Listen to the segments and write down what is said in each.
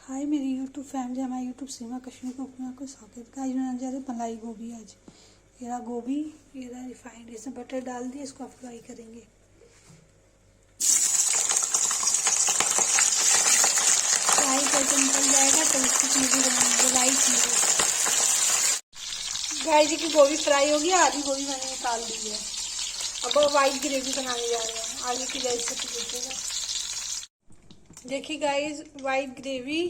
हाय मेरी YouTube family, हमारे YouTube सीमा Kashmir cooking को स्वागत का। आज बनाने जा रहे हैं मलाई गोभी। आज ये रहा गोभी, ये रहा रिफाइंड, इसमें बटर डाल दिए, इसको आप फ्राई करेंगे। फ्राई करके निकल जाएगा तो इसकी चीज़ें बनाएंगे, लाइट में। गाय जी की गोभी फ्राई होगी, आधी गोभी मैंने निकाल दी है। अब वाइट ग्रेवी बनाने जा रहे हैं। आगे की रेसिपी देखिएगा। देखिए गाइस, वाइट ग्रेवी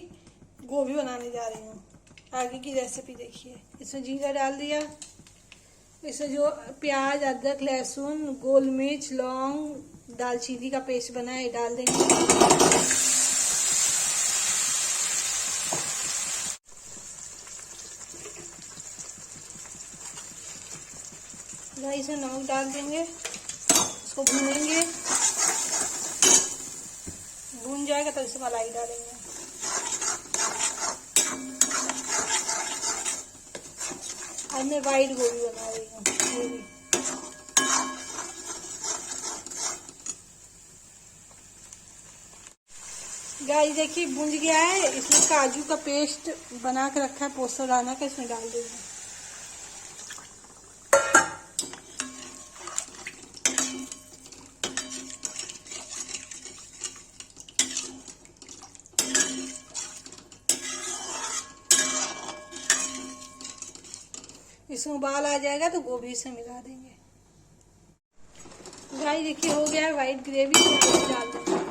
गोभी बनाने जा रही हूँ। आगे की रेसिपी देखिए। इसमें जीरा डाल दिया, इसमें जो प्याज, अदरक, लहसुन, गोल मिर्च, लौंग, दालचीनी का पेस्ट बना है डाल देंगे। इसमें नमक डाल देंगे, इसको भूनेंगे। भून जाएगा तो इसमें मलाई डालेंगे। आज मैं वाइट गोभी बना रही हूँ। गाइस देखिए, भुंज गया है। इसमें काजू का पेस्ट बना के रखा है, पोस्टर दाना का, इसमें डाल देंगे। इसमें उबाल आ जाएगा तो गोभी से मिला देंगे। गाइस देखिए, हो गया है वाइट ग्रेवी, डाल देंगे।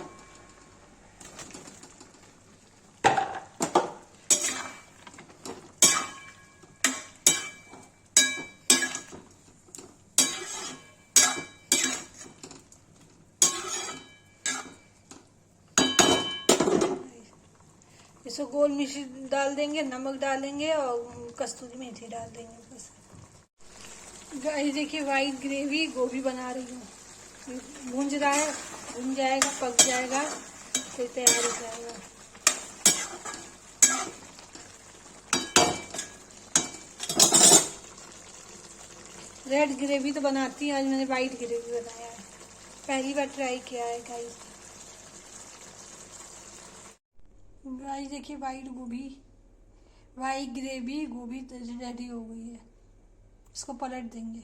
इसको गोल मिर्च डाल देंगे, नमक डालेंगे और कस्तूरी मेथी डाल देंगे बस। गाइस देखिए, वाइट ग्रेवी गोभी बना रही हूँ। भूंज रहा है, भून जाएगा, पक जाएगा, फिर तैयार हो जाएगा। रेड ग्रेवी तो बनाती हूँ, आज मैंने वाइट ग्रेवी बनाया है। पहली बार ट्राई किया है गाइस। गाइस देखिए, वाइट ग्रेवी गोभी रेडी हो गई है। इसको पलट देंगे।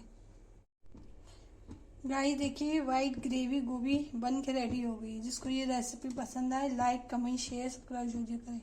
गाइस देखिए, वाइट ग्रेवी गोभी बन के रेडी हो गई। जिसको ये रेसिपी पसंद आए, लाइक, कमेंट, शेयर, सब्सक्राइब जरूर करें।